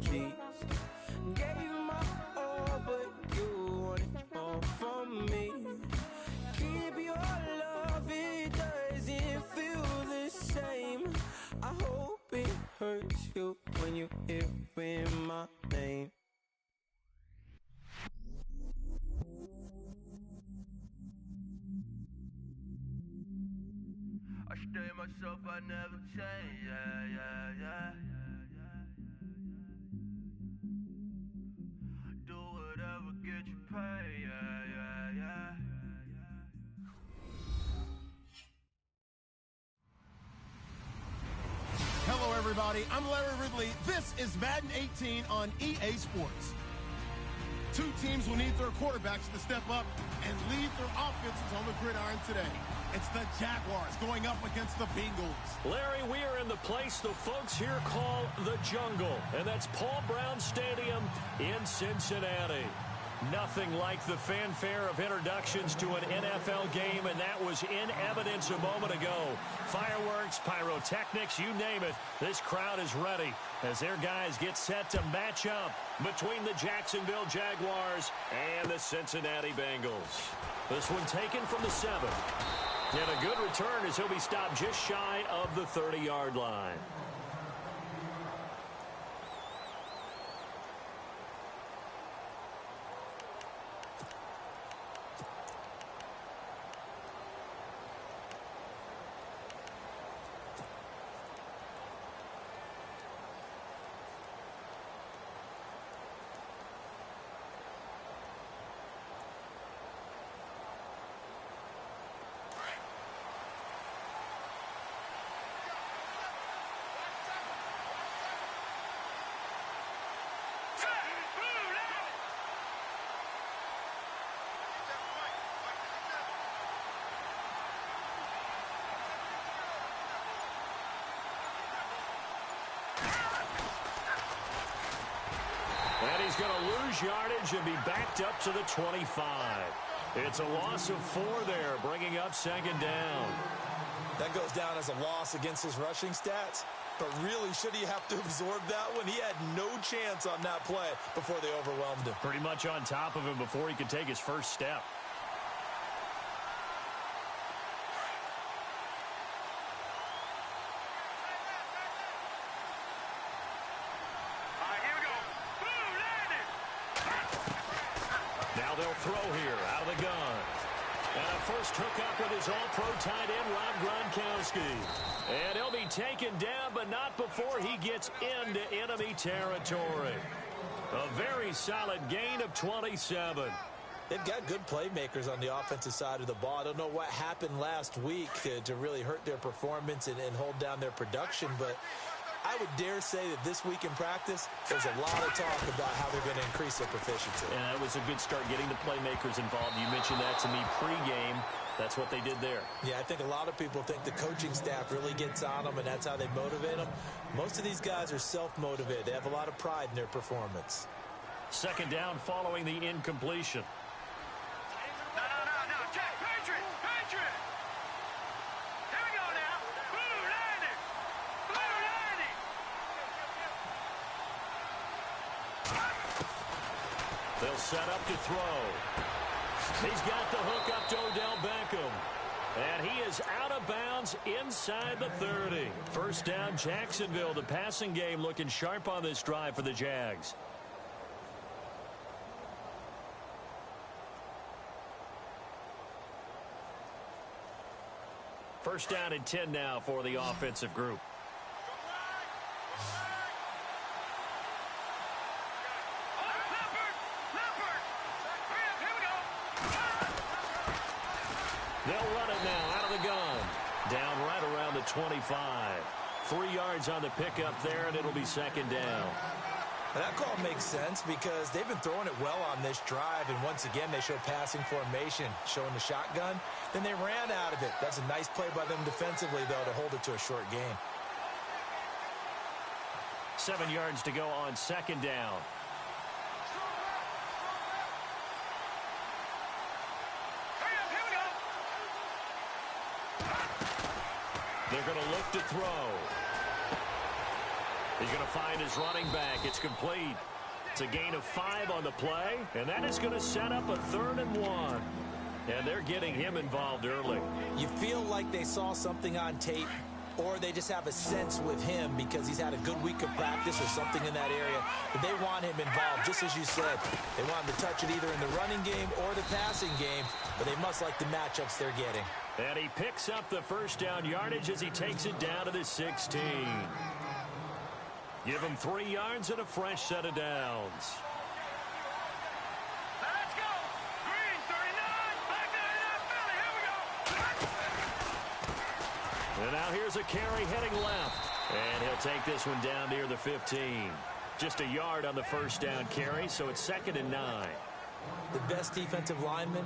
apologies. Gave you my all, but you want it all from me. Keep your love, it doesn't feel the same. I hope it hurts you when you hear my name. I stay myself, I never change, yeah. Do whatever, get you paid, yeah. Hello, everybody. I'm Larry Ridley. This is Madden 18 on EA Sports. Two teams will need their quarterbacks to step up and lead their offenses on the gridiron today. It's the Jaguars going up against the Bengals. Larry, we are in the place the folks here call the jungle, and that's Paul Brown Stadium in Cincinnati. Nothing like the fanfare of introductions to an NFL game, and that was in evidence a moment ago. Fireworks, pyrotechnics, you name it. This crowd is ready as their guys get set to match up between the Jacksonville Jaguars and the Cincinnati Bengals. This one taken from the 7. And a good return as he'll be stopped just shy of the 30-yard line. And he's going to lose yardage and be backed up to the 25. It's a loss of 4 there, bringing up second down. That goes down as a loss against his rushing stats. But really, should he have to absorb that one? He had no chance on that play before they overwhelmed him. Pretty much on top of him before he could take his first step. They'll throw here out of the gun. And a first hookup with his all-pro tight end, Rob Gronkowski. And he'll be taken down, but not before he gets into enemy territory. A very solid gain of 27. They've got good playmakers on the offensive side of the ball. I don't know what happened last week to really hurt their performance and hold down their production, but I would dare say that this week in practice, there's a lot of talk about how they're going to increase their proficiency. And that was a good start getting the playmakers involved. You mentioned that to me pregame. That's what they did there. Yeah, I think a lot of people think the coaching staff really gets on them, and that's how they motivate them. Most of these guys are self-motivated. They have a lot of pride in their performance. Second down following the incompletion. They'll set up to throw. He's got the hook up to Odell Beckham. And he is out of bounds inside the 30. First down, Jacksonville. The passing game looking sharp on this drive for the Jags. First down and 10 now for the offensive group. They'll run it now out of the gun. Down right around the 25. 3 yards on the pickup there, and it'll be second down. And that call makes sense because they've been throwing it well on this drive, and once again they show passing formation, showing the shotgun. Then they ran out of it. That's a nice play by them defensively, though, to hold it to a short gain. 7 yards to go on second down. They're going to look to throw. He's going to find his running back. It's complete. It's a gain of 5 on the play, and that is going to set up a 3rd and 1. And they're getting him involved early. You feel like they saw something on tape, or they just have a sense with him because he's had a good week of practice or something in that area. But they want him involved, just as you said. They want him to touch it either in the running game or the passing game, but they must like the matchups they're getting. And he picks up the first down yardage as he takes it down to the 16. Give him 3 yards and a fresh set of downs. Let's go! Green, 39, black 99, Philly, here we go! And now here's a carry heading left. And he'll take this one down near the 15. Just a yard on the first down carry, so it's 2nd and 9. The best defensive linemen,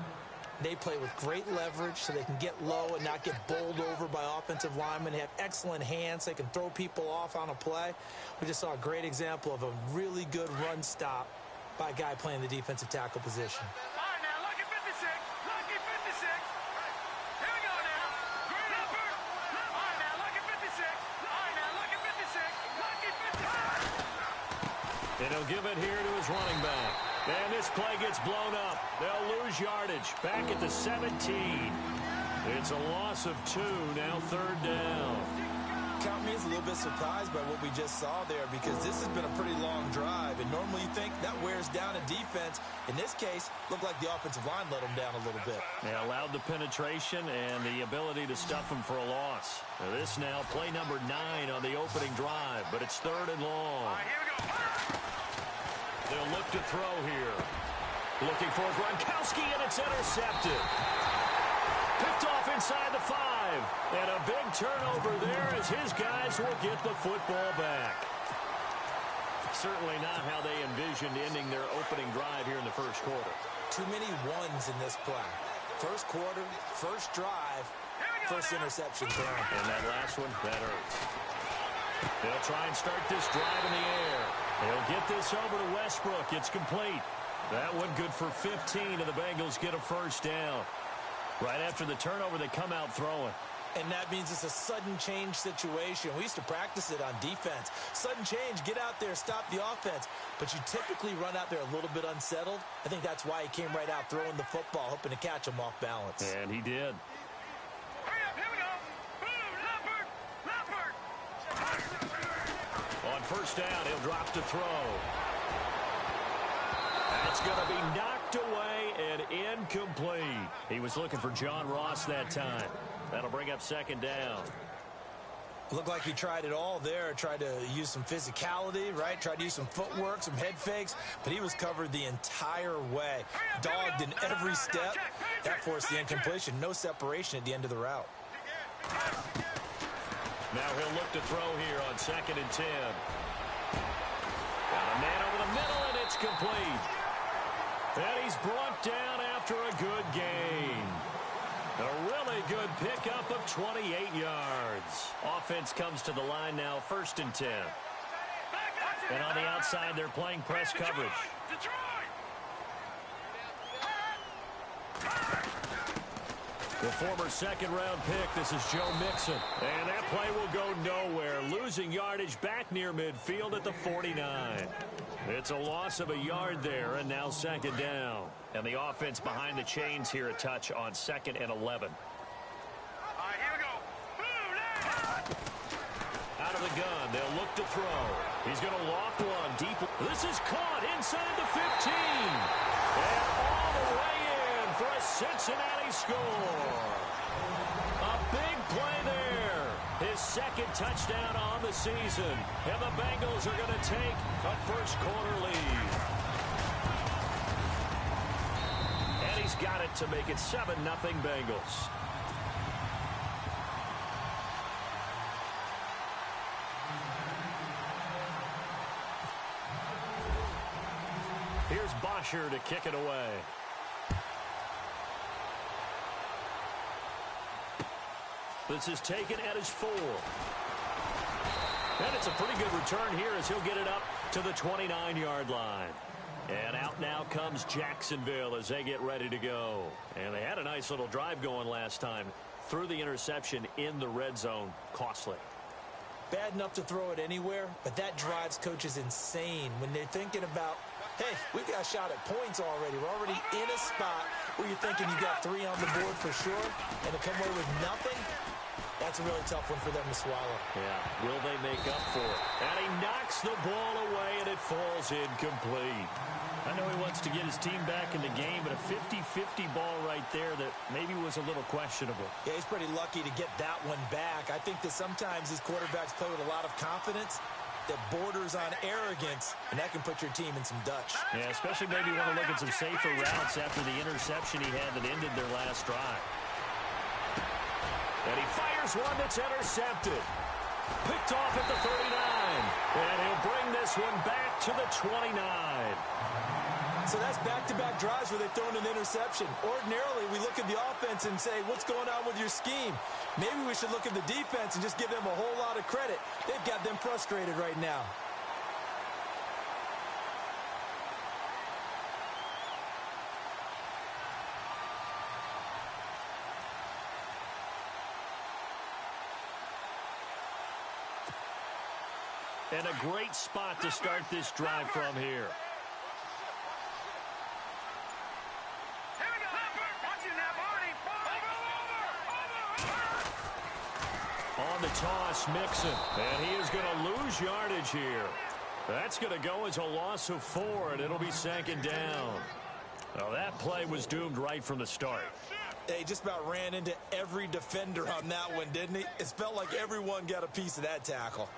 they play with great leverage so they can get low and not get bowled over by offensive linemen. They have excellent hands. They can throw people off on a play. We just saw a great example of a really good run stop by a guy playing the defensive tackle position. All right, now, lucky 56, lucky 56. Here we go now. Green upper. All right, now, lucky 56. All right, now, lucky 56, lucky 56. And he'll give it here to his running back. And this play gets blown up. They'll lose yardage. Back at the 17. It's a loss of 2. Now 3rd down. Count me as a little bit surprised by what we just saw there because this has been a pretty long drive. And normally you think that wears down a defense. In this case, looked like the offensive line let them down a little bit. They allowed the penetration and the ability to stuff them for a loss. Now this now play number 9 on the opening drive. But it's 3rd and long. All right, here we go. They'll look to throw here. Looking for Gronkowski, and it's intercepted. Picked off inside the 5. And a big turnover there as his guys will get the football back. Certainly not how they envisioned ending their opening drive here in the first quarter. Too many ones in this play. First quarter, first drive, first interception thrown. And that last one, that hurts. They'll try and start this drive in the air. They'll get this over to Westbrook. It's complete. That one good for 15, and the Bengals get a first down. Right after the turnover, they come out throwing. And that means it's a sudden change situation. We used to practice it on defense. Sudden change, get out there, stop the offense. But you typically run out there a little bit unsettled. I think that's why he came right out throwing the football, hoping to catch him off balance. And he did. Hurry up, here we go. Boom, Leopard. On first down, he'll drop to throw. That's going to be knocked away and incomplete. He was looking for John Ross that time. That'll bring up 2nd down. Looked like he tried it all there. Tried to use some physicality, right? Tried to use some footwork, some head fakes, but he was covered the entire way. Dogged in every step. That forced the incompletion. No separation at the end of the route. Now he'll look to throw here on 2nd and 10. Got a man over the middle, and it's complete. And he's brought down after a good gain. A really good pickup of 28 yards. Offense comes to the line now, 1st and 10. And on the outside, they're playing press coverage. The former 2nd-round pick, this is Joe Mixon. And that play will go nowhere, losing yardage back near midfield at the 49. It's a loss of a yard there, and now 2nd down. And the offense behind the chains here, a touch on 2nd and 11. All right, here we go. Out of the gun, they'll look to throw. He's going to loft one deep. This is caught inside the 15. And all the way in for a Cincinnati score. A big play there. His 2nd touchdown on the season. And the Bengals are going to take a first quarter lead. And he's got it to make it 7-0 Bengals. Here's Bosher to kick it away. This is taken at his 4. And it's a pretty good return here as he'll get it up to the 29-yard line. And out now comes Jacksonville as they get ready to go. And they had a nice little drive going last time. Threw the interception in the red zone. Costly. bad enough to throw it anywhere, but that drives coaches insane when they're thinking about, hey, we've got a shot at points already. We're already in a spot where you're thinking you got 3 on the board for sure, and to come away with nothing, that's a really tough one for them to swallow. Yeah, will they make up for it? And he knocks the ball away, and it falls incomplete. I know he wants to get his team back in the game, but a 50-50 ball right there that maybe was a little questionable. Yeah, he's pretty lucky to get that one back. I think that sometimes these quarterbacks play with a lot of confidence that borders on arrogance, and that can put your team in some Dutch. Yeah, especially maybe want to look at some safer routes after the interception he had that ended their last drive. And he fires one that's intercepted. Picked off at the 39. And he'll bring this one back to the 29. So that's back-to-back drives where they've thrown an interception. Ordinarily, we look at the offense and say, what's going on with your scheme? Maybe we should look at the defense and just give them a whole lot of credit. They've got them frustrated right now. And a great spot to start this drive from here. On the toss, Mixon. And he is going to lose yardage here. That's going to go as a loss of 4, and it'll be second down. Well, that play was doomed right from the start. He just about ran into every defender on that one, didn't he? It felt like everyone got a piece of that tackle.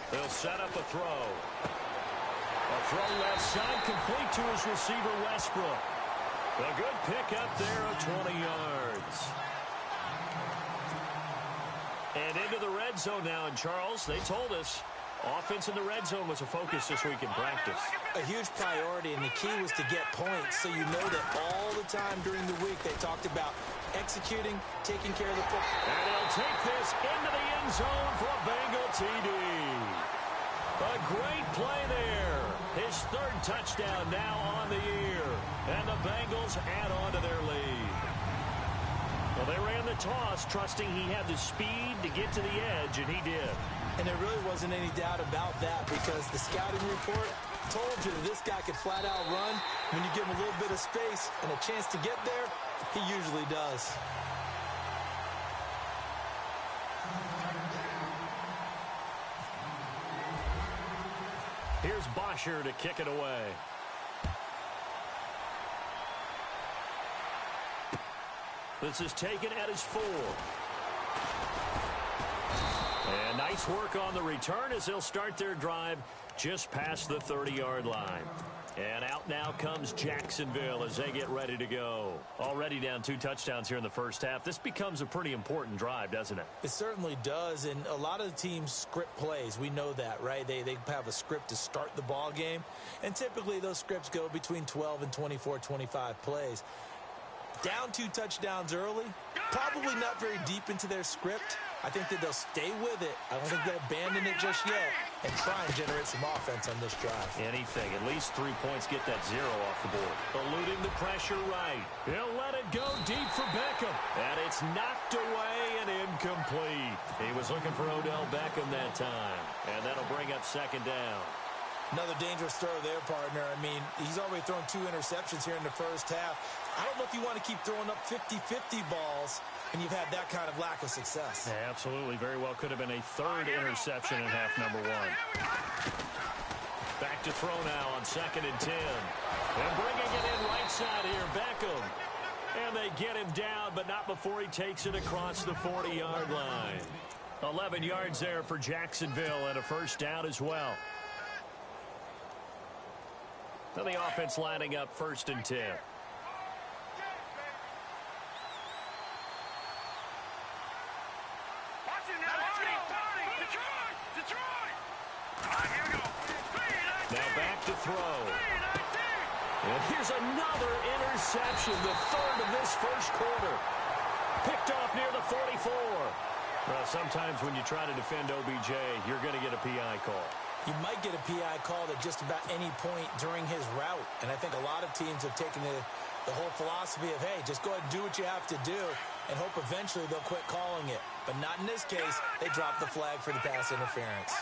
They'll set up a throw. A throw left side, complete to his receiver, Westbrook. A good pickup there of 20 yards. And into the red zone now. And, Charles, they told us offense in the red zone was a focus this week in practice. A huge priority, and the key was to get points. So you know that all the time during the week they talked about executing, taking care of the football. And he'll take this into the end zone for a Bengal TD. A great play there. His 3rd touchdown now on the year. And the Bengals add on to their lead. Well, they ran the toss, trusting he had the speed to get to the edge, and he did. And there really wasn't any doubt about that because the scouting report told you that this guy could flat out run. When you give him a little bit of space and a chance to get there, he usually does. Here's Bosher to kick it away. This is taken at his 4. And nice work on the return as they'll start their drive just past the 30-yard line. And out now comes Jacksonville as they get ready to go. Already down 2 touchdowns here in the first half. This becomes a pretty important drive, doesn't it? It certainly does, and a lot of the teams script plays. We know that, right? They have a script to start the ball game, and typically those scripts go between 12 and 24, 25 plays. Down 2 touchdowns early, probably not very deep into their script. I think that they'll stay with it. I don't think they'll abandon it just yet and try and generate some offense on this drive. Anything. At least 3 points, get that 0 off the board. Eluding the pressure right. He'll let it go deep for Beckham. And it's knocked away and incomplete. He was looking for Odell Beckham that time. And that'll bring up second down. Another dangerous throw there, partner. I mean, he's already thrown 2 interceptions here in the first half. I don't know if you want to keep throwing up 50-50 balls and you've had that kind of lack of success. Yeah, absolutely. Very well could have been a 3rd interception in half number 1. Back to throw now on 2nd and 10. And bringing it in right side here, Beckham. And they get him down, but not before he takes it across the 40-yard line. 11 yards there for Jacksonville and a first down as well. So the offense lining up 1st and 10. Now back to throw. And here's another interception, the 3rd of this first quarter. Picked off near the 44. Well, sometimes when you try to defend OBJ, you're going to get a PI call. You might get a PI called at just about any point during his route. And I think a lot of teams have taken the whole philosophy of, hey, just go ahead and do what you have to do and hope eventually they'll quit calling it. But not in this case. They dropped the flag for the pass interference.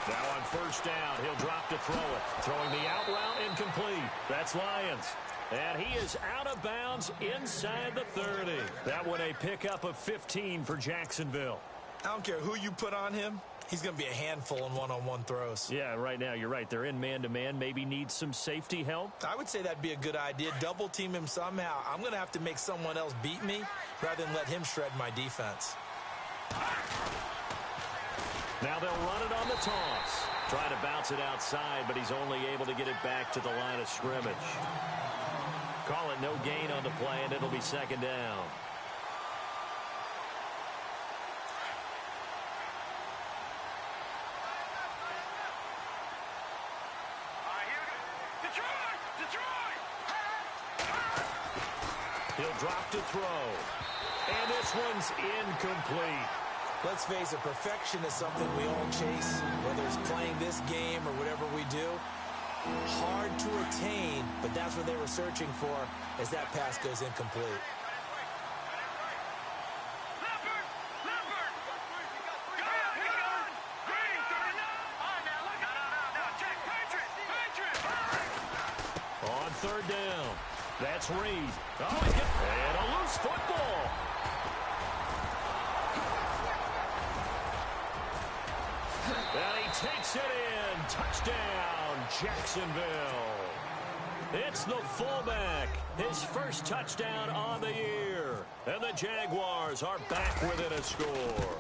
Now on first down, he'll drop to throw it. Throwing the out route incomplete. That's Lions. And he is out of bounds inside the 30. That one a pickup of 15 for Jacksonville. I don't care who you put on him. He's going to be a handful in one-on-one throws. Yeah, right now, you're right. They're in man-to-man. Maybe need some safety help. I would say that'd be a good idea. Double team him somehow. I'm going to have to make someone else beat me rather than let him shred my defense. Now they'll run it on the toss. Trying to bounce it outside, but he's only able to get it back to the line of scrimmage. Call it no gain on the play, and it'll be second down. He'll drop to throw. And this one's incomplete. Let's face it, perfection is something we all chase, whether it's playing this game or whatever we do. Hard to attain, but that's what they were searching for as that pass goes incomplete. On third down, that's Reed. Oh, and a loose football. And he takes it in. Touchdown, Jacksonville. It's the fullback. His first touchdown on the year. And the Jaguars are back within a score.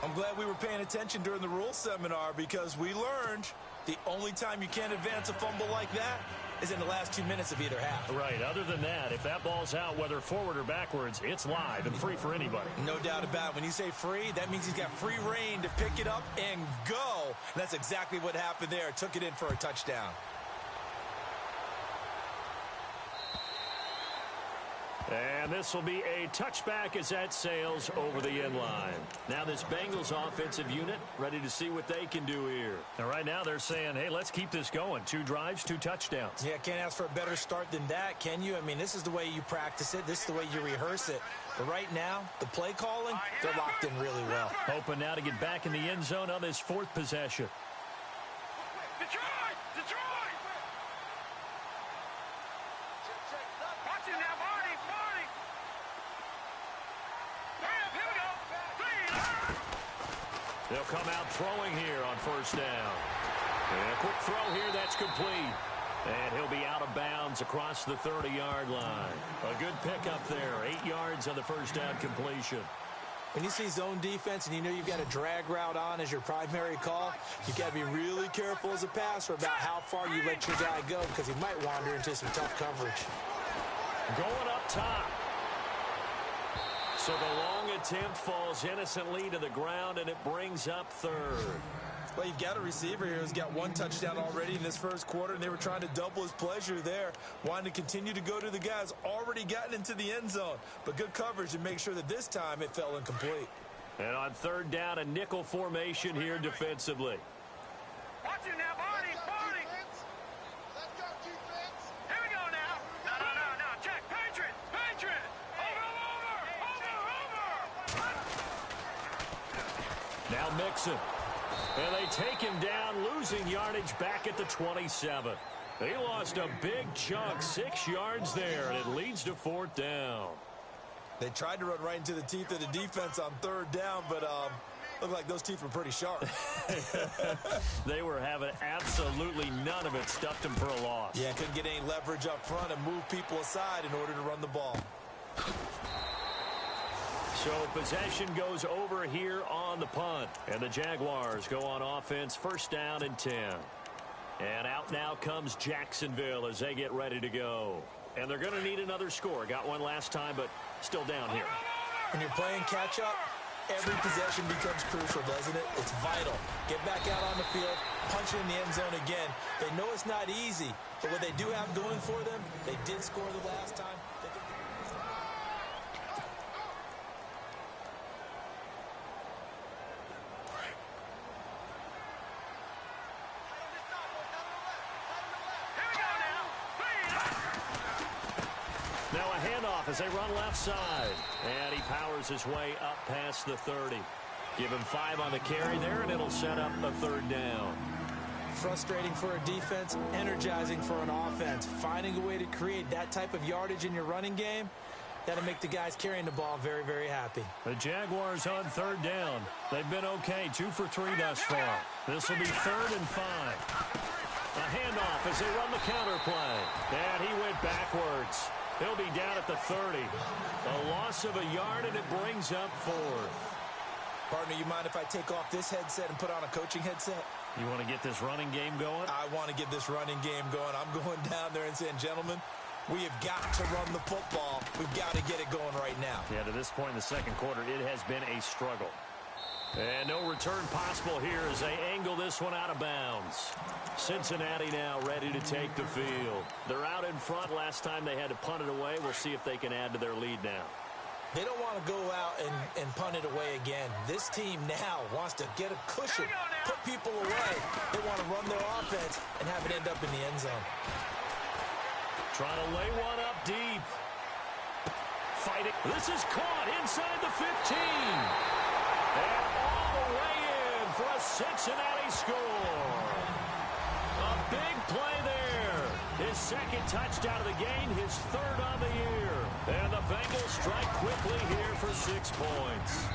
I'm glad we were paying attention during the rules seminar because we learned the only time you can't advance a fumble like that is in the last 2 minutes of either half. Right. Other than that, if that ball's out, whether forward or backwards, it's live and free for anybody. No doubt about it. When you say free, that means he's got free reign to pick it up and go. And that's exactly what happened there. Took it in for a touchdown. And this will be a touchback as that sails over the end line. Now this Bengals offensive unit ready to see what they can do here. And right now they're saying, hey, let's keep this going. 2 drives, 2 touchdowns. Yeah, can't ask for a better start than that, can you? I mean, this is the way you practice it. This is the way you rehearse it. But right now, the play calling, they're locked in really well. Hoping now to get back in the end zone on this 4th possession. Detroit! Watch it now, Marty! They'll come out throwing here on first down. And a quick throw here, that's complete. And he'll be out of bounds across the 30-yard line. A good pickup there, 8 yards on the first down completion. When you see zone defense and you know you've got a drag route on as your primary call, you've got to be really careful as a passer about how far you let your guy go because he might wander into some tough coverage. Going up top. So the long attempt falls innocently to the ground, and it brings up 3rd. Well, you've got a receiver here who's got 1 touchdown already in this first quarter, and they were trying to double his pleasure there, wanting to continue to go to the guys already gotten into the end zone. But good coverage to make sure that this time it fell incomplete. And on 3rd down, a nickel formation here defensively. Watch it now, Barney! Let's go, defense! Here we go now! No, check! Patriot! Over! Now Mixon. And they take him down, losing yardage back at the 27. They lost a big chunk, 6 yards there, and it leads to 4th down. They tried to run right into the teeth of the defense on 3rd down, but looked like those teeth were pretty sharp. They were having absolutely none of it, stuffed them for a loss. Yeah, couldn't get any leverage up front and move people aside in order to run the ball. So possession goes over here on the punt. And the Jaguars go on offense, first down and 10. And out now comes Jacksonville as they get ready to go. And they're going to need another score. Got one last time, but still down here. When you're playing catch-up, every possession becomes crucial, doesn't it? It's vital. Get back out on the field, punch it in the end zone again. They know it's not easy, but what they do have going for them, they did score the last time. as they run left side. And he powers his way up past the 30. Give him 5 on the carry there, and it'll set up a 3rd down. Frustrating for a defense, energizing for an offense. Finding a way to create that type of yardage in your running game, that'll make the guys carrying the ball very, very happy. The Jaguars on 3rd down. They've been okay, 2 for 3 thus far. This will be 3rd and 5. A handoff as they run the counter play. And he went backwards. He'll be down at the 30. A loss of a yard, and it brings up 4th. Partner, you mind if I take off this headset and put on a coaching headset? You want to get this running game going? I want to get this running game going. I'm going down there and saying, gentlemen, we have got to run the football. We've got to get it going right now. Yeah, to this point in the second quarter, it has been a struggle. And no return possible here as they angle this one out of bounds. Cincinnati now ready to take the field. They're out in front. Last time they had to punt it away. We'll see if they can add to their lead now. They don't want to go out and punt it away again. This team now wants to get a cushion, put people away. They want to run their offense and have it end up in the end zone. Trying to lay one up deep. Fighting. This is caught inside the 15. And all the way in for a Cincinnati score. A big play there. His 2nd touchdown of the game, his 3rd on the year. And the Bengals strike quickly here for 6 points.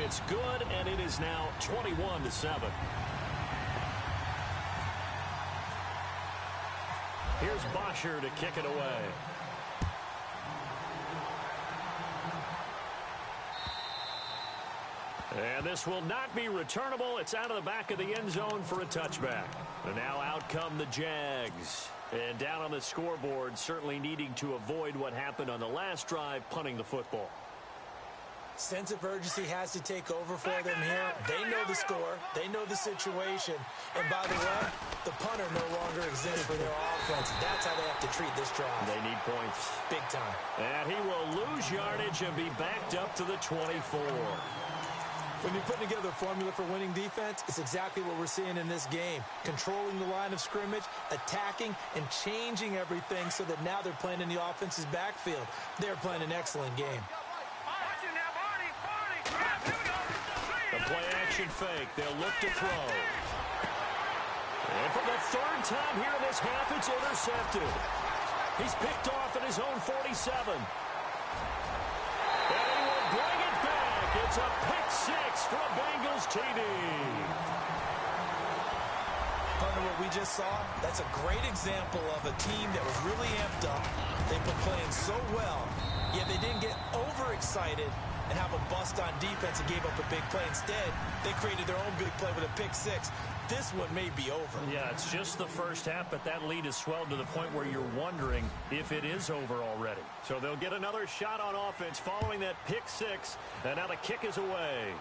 It's good, and it is now 21-7. Here's Bosher to kick it away. And this will not be returnable. It's out of the back of the end zone for a touchback. And now out come the Jags. And down on the scoreboard, certainly needing to avoid what happened on the last drive, punting the football. Sense of urgency has to take over for them here. They know the score. They know the situation. And by the way, the punter no longer exists for their offense. That's how they have to treat this drive. They need points. Big time. And he will lose yardage and be backed up to the 24. When you're putting together a formula for winning defense, it's exactly what we're seeing in this game. Controlling the line of scrimmage, attacking, and changing everything so that now they're playing in the offense's backfield. They're playing an excellent game. The play-action fake. They'll look to throw. And for the 3rd time here in this half, it's intercepted. He's picked off at his own 47. And he will bring it back. It's a pick-6 for a Bengals TD. Partner, what we just saw, that's a great example of a team that was really amped up. They've been playing so well, yet they didn't get overexcited and have a bust on defense and gave up a big play. Instead, they created their own big play with a pick-6. This one may be over. Yeah, it's just the first half, but that lead has swelled to the point where you're wondering if it is over already. So they'll get another shot on offense following that pick-6, and now the kick is away.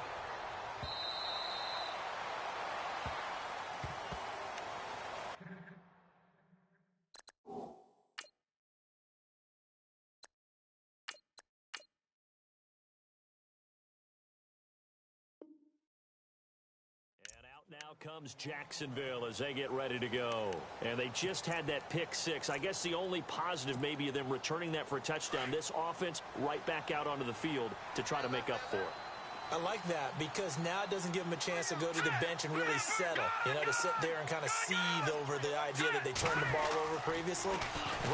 Now comes Jacksonville as they get ready to go. And they just had that pick-6. I guess the only positive maybe of them returning that for a touchdown. This offense right back out onto the field to try to make up for it. I like that because now it doesn't give them a chance to go to the bench and really settle. You know, to sit there and kind of seethe over the idea that they turned the ball over previously.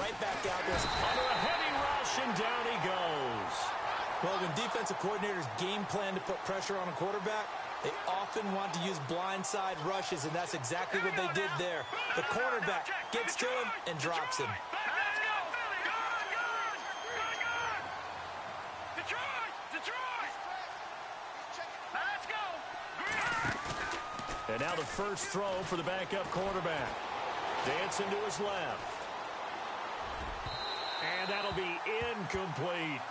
Right back out there. Under a heavy rush, and down he goes. Well, when defensive coordinators game plan to put pressure on a quarterback, they often want to use blindside rushes, and that's exactly what they did there. The cornerback gets to him and drops him. And now the first throw for the backup quarterback. Dancing to his left. And that'll be incomplete.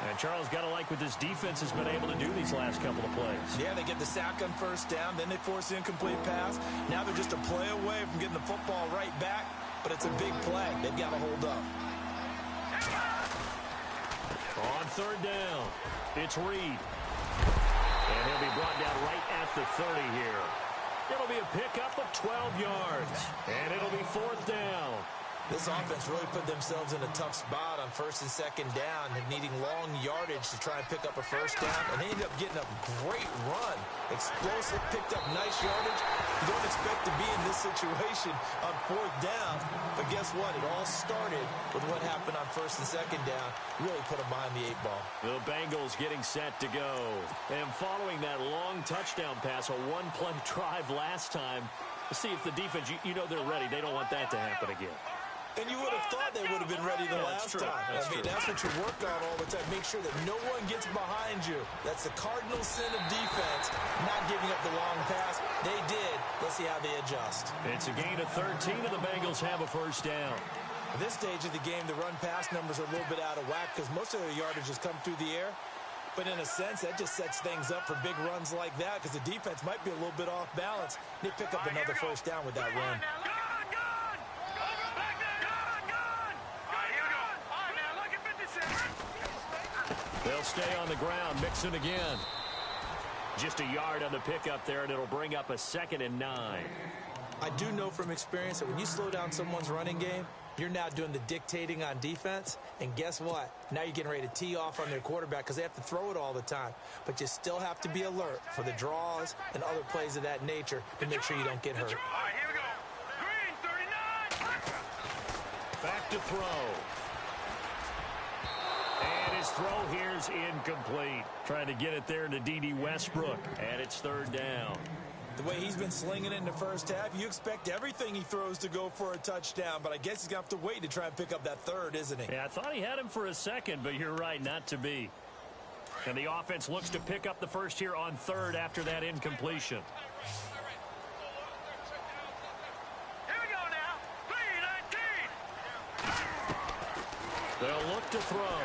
And Charles, got to like what this defense has been able to do these last couple of plays. Yeah, they get the sack on first down, then they force the incomplete pass. Now they're just a play away from getting the football right back, but it's a big play. They've got to hold up. On 3rd down, it's Reed. And he'll be brought down right at the 30 here. It'll be a pickup of 12 yards, and it'll be 4th down. This offense really put themselves in a tough spot on first and second down, and needing long yardage to try and pick up a first down, and they ended up getting a great run. Explosive, picked up nice yardage. You don't expect to be in this situation on fourth down, but guess what? It all started with what happened on first and second down. Really put them behind the 8 ball. The Bengals getting set to go. And following that long touchdown pass, a one-play drive last time, to see if the defense, you know they're ready. They don't want that to happen again. And you would have thought they would have been ready the last time. That's what you work on all the time. Make sure that no one gets behind you. That's the cardinal sin of defense, not giving up the long pass. They did. Let's see how they adjust. It's a gain of 13, and the Bengals have a first down. At this stage of the game, the run-pass numbers are a little bit out of whack because most of their yardage has come through the air. But in a sense, that just sets things up for big runs like that because the defense might be a little bit off balance. They pick up another first down with that run. They'll stay on the ground, Mixon again. Just a yard on the pickup there, and it'll bring up a 2nd and 9. I do know from experience that when you slow down someone's running game, you're now doing the dictating on defense. And guess what? Now you're getting ready to tee off on their quarterback because they have to throw it all the time. But you still have to be alert for the draws and other plays of that nature to make sure you don't get hurt. All right, here we go. Green, 39. Back to throw. And his throw here's incomplete. Trying to get it there to D.D. Westbrook. And it's 3rd down. The way he's been slinging it in the first half, you expect everything he throws to go for a touchdown, but I guess he's going to have to wait to try and pick up that third, isn't he? Yeah, I thought he had him for a second, but you're right, not to be. And the offense looks to pick up the first here on 3rd after that incompletion. Here we go now. 3-19. They'll look to throw.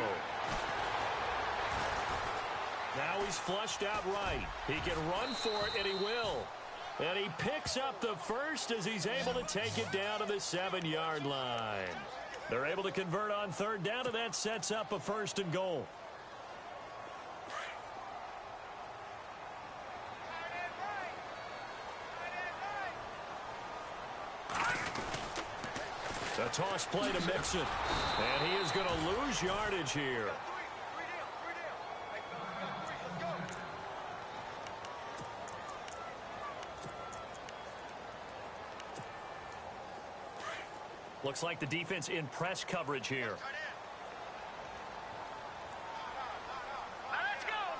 Now he's flushed out right. He can run for it, and he will. And he picks up the first as he's able to take it down to the 7-yard line. They're able to convert on 3rd down, and that sets up a 1st and goal. The toss play to Mixon. And he is going to lose yardage here. Looks like the defense in press coverage here. Let's go.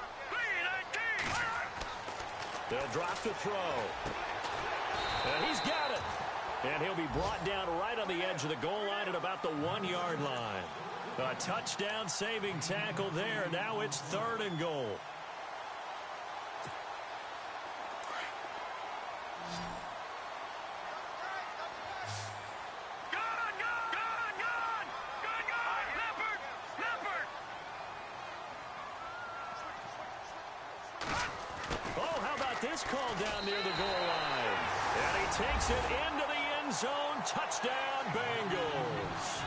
3-19. They'll drop the throw. And he's got it. And he'll be brought down right on the edge of the goal line at about the 1-yard line. A touchdown saving tackle there. Now it's 3rd and goal. This call down near the goal line. And he takes it into the end zone. Touchdown, Bengals.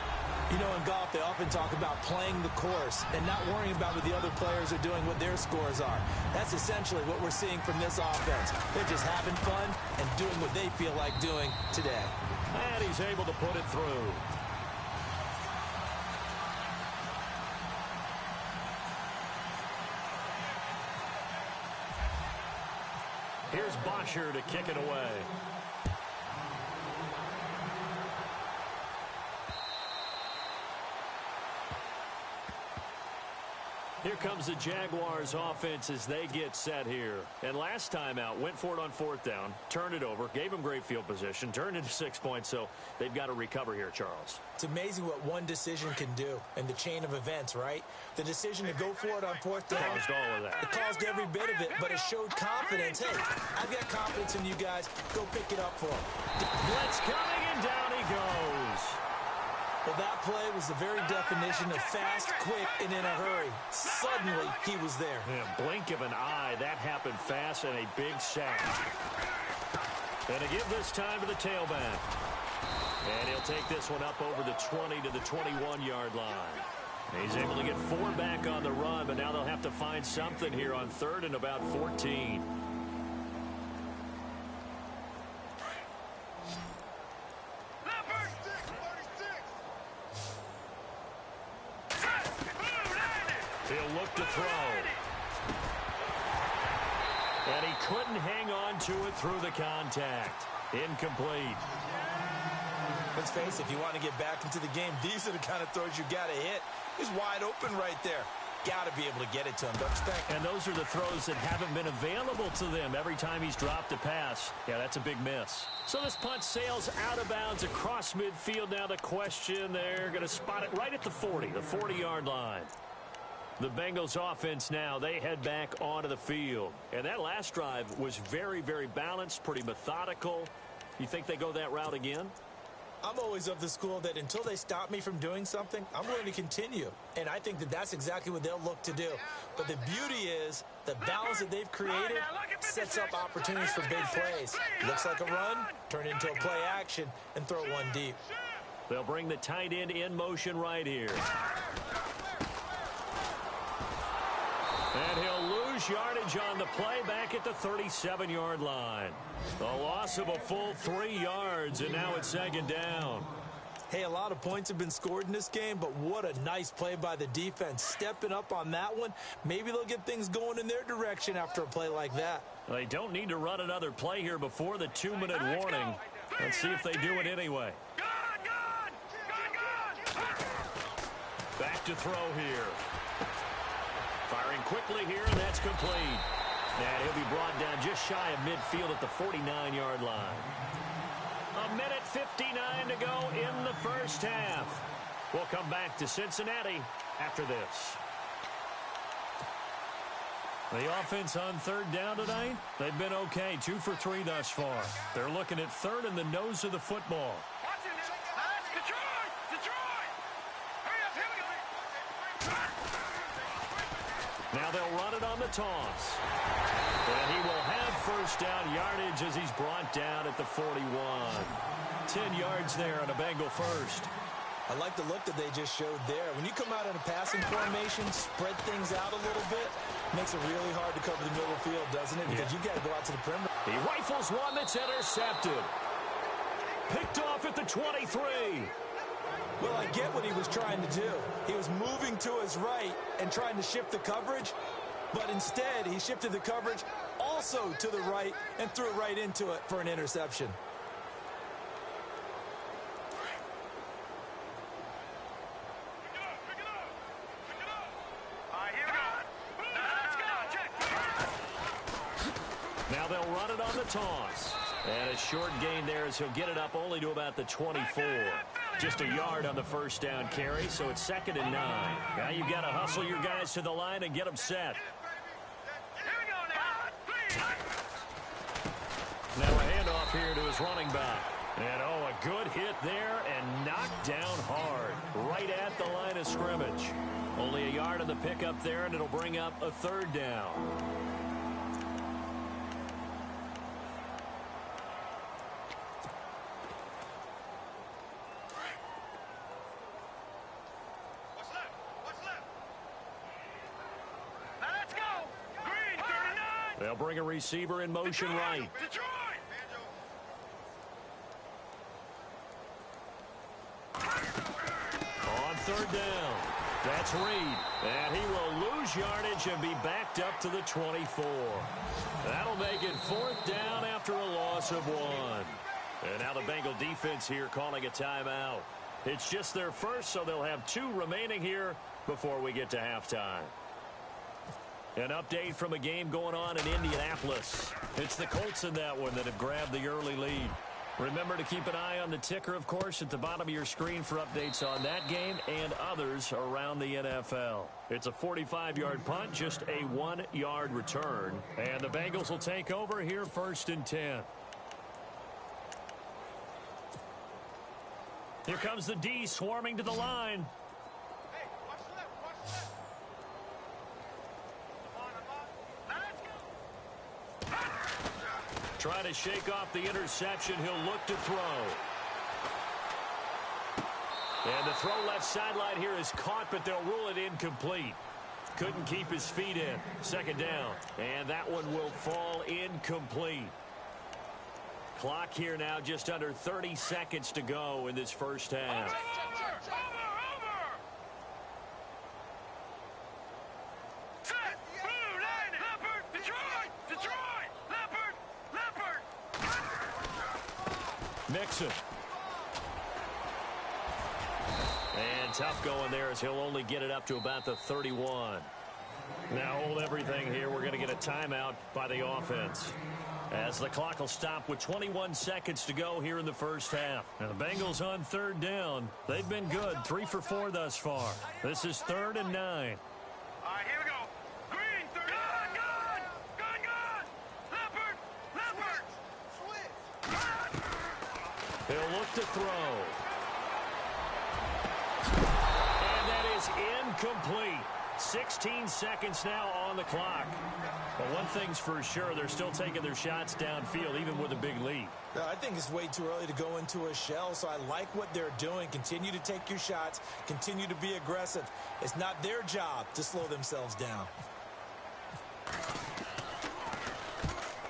You know, in golf, they often talk about playing the course and not worrying about what the other players are doing, what their scores are. That's essentially what we're seeing from this offense. They're just having fun and doing what they feel like doing today. And he's able to put it through. Here's Bosher to kick it away. Here comes the Jaguars offense as they get set here. And last time out, went for it on 4th down, turned it over, gave them great field position, turned into 6 points, so they've got to recover here, Charles. It's amazing what one decision can do in the chain of events, right? The decision to go for it on 4th down. Caused all of that. It caused every bit of it, but it showed confidence. Hey, I've got confidence in you guys. Go pick it up for them. Blitz coming, and down he goes. Well, that play was the very definition of fast, quick, and in a hurry. Suddenly, he was there. Yeah, blink of an eye, that happened fast, and a big sack. And to give this time to the tailback. And he'll take this one up over the 20 to the 21-yard line. He's able to get 4 back on the run, but now they'll have to find something here on 3rd and about 14. He'll look to throw. And he couldn't hang on to it through the contact. Incomplete. Let's face it, if you want to get back into the game, these are the kind of throws you got to hit. He's wide open right there. Got to be able to get it to him, don't you think? And those are the throws that haven't been available to them every time he's dropped a pass. Yeah, that's a big miss. So this punt sails out of bounds across midfield. Now the question, they're going to spot it right at the 40, the 40-yard line. The Bengals offense now, they head back onto the field. And that last drive was very, very balanced, pretty methodical. You think they go that route again? I'm always of the school that until they stop me from doing something, I'm going to continue. And I think that that's exactly what they'll look to do. But the beauty is the balance that they've created sets up opportunities for big plays. Looks like a run, turn into a play action, and throw one deep. They'll bring the tight end in motion right here. And he'll lose yardage on the play back at the 37-yard line. The loss of a full 3 yards, and now it's second down. Hey, a lot of points have been scored in this game, but what a nice play by the defense. Stepping up on that one, maybe they'll get things going in their direction after a play like that. They don't need to run another play here before the 2-minute warning. Let's see if they do it anyway. Back to throw here. Firing quickly here, and that's complete. And he'll be brought down just shy of midfield at the 49-yard line. 1:59 to go in the first half. We'll come back to Cincinnati after this. The offense on third down tonight, they've been okay. 2 for 3 thus far. They're looking at third in the nose of the football. Now they'll run it on the toss. And he will have first down yardage as he's brought down at the 41. 10 yards there on a Bengal first. I like the look that they just showed there. When you come out in a passing formation, spread things out a little bit, makes it really hard to cover the middle of the field, doesn't it? Because you've got to go out to the perimeter. He rifles one that's intercepted. Picked off at the 23. Well, I get what he was trying to do. He was moving to his right and trying to shift the coverage, but instead he shifted the coverage also to the right and threw it right into it for an interception. Now they'll run it on the toss. And a short gain there as he'll get it up only to about the 24. Just a yard on the first down carry, so it's 2nd and 9. Now you've got to hustle your guys to the line and get them set. Now a handoff here to his running back. And, oh, a good hit there and knocked down hard. Right at the line of scrimmage. Only a yard on the pickup there, and it'll bring up a 3rd down. They'll bring a receiver in motion right. On 3rd down, that's Reed. And he will lose yardage and be backed up to the 24. That'll make it 4th down after a loss of 1. And now the Bengal defense here calling a timeout. It's just their first, so they'll have 2 remaining here before we get to halftime. An update from a game going on in Indianapolis. It's the Colts in that one that have grabbed the early lead. Remember to keep an eye on the ticker, of course, at the bottom of your screen for updates on that game and others around the NFL. It's a 45-yard punt, just a 1-yard return. And the Bengals will take over here 1st and 10. Here comes the D swarming to the line. Trying to shake off the interception. He'll look to throw. And the throw left sideline here is caught, but they'll rule it incomplete. Couldn't keep his feet in. 2nd down. And that one will fall incomplete. Clock here now just under 30 seconds to go in this first half. Mixon. And tough going there as he'll only get it up to about the 31. Now hold everything here. We're going to get a timeout by the offense, as the clock will stop with 21 seconds to go here in the first half. Now the Bengals on third down. They've been good, 3 for 4 thus far. This is 3rd and 9. All right, here we go. Green, third. Good. Leopard. He'll look to throw. And that is incomplete. 16 seconds now on the clock. But one thing's for sure, they're still taking their shots downfield, even with a big lead. I think it's way too early to go into a shell, so I like what they're doing. Continue to take your shots. Continue to be aggressive. It's not their job to slow themselves down.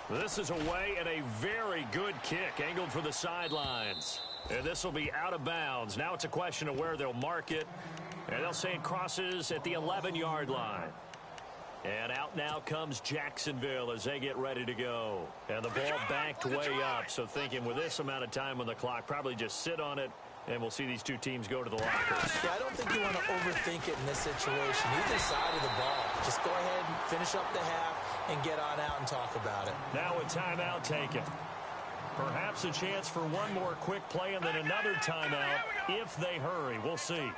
This is away and a very good kick, angled for the sidelines. And this will be out of bounds. Now it's a question of where they'll mark it. And they'll say it crosses at the 11-yard line. And out now comes Jacksonville as they get ready to go. And the ball backed way up. So thinking with this amount of time on the clock, probably just sit on it, and we'll see these two teams go to the lockers. Yeah, I don't think you want to overthink it in this situation. Either side of the ball. Just go ahead and finish up the half and get on out and talk about it. Now a timeout taken. Perhaps a chance for one more quick play and then another timeout if they hurry. We'll see.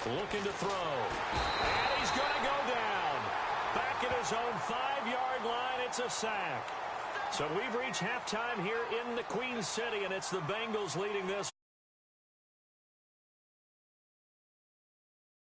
Looking to throw. And he's going to go down. Back at his own 5-yard line, it's a sack. So we've reached halftime here in the Queen City, and it's the Bengals leading this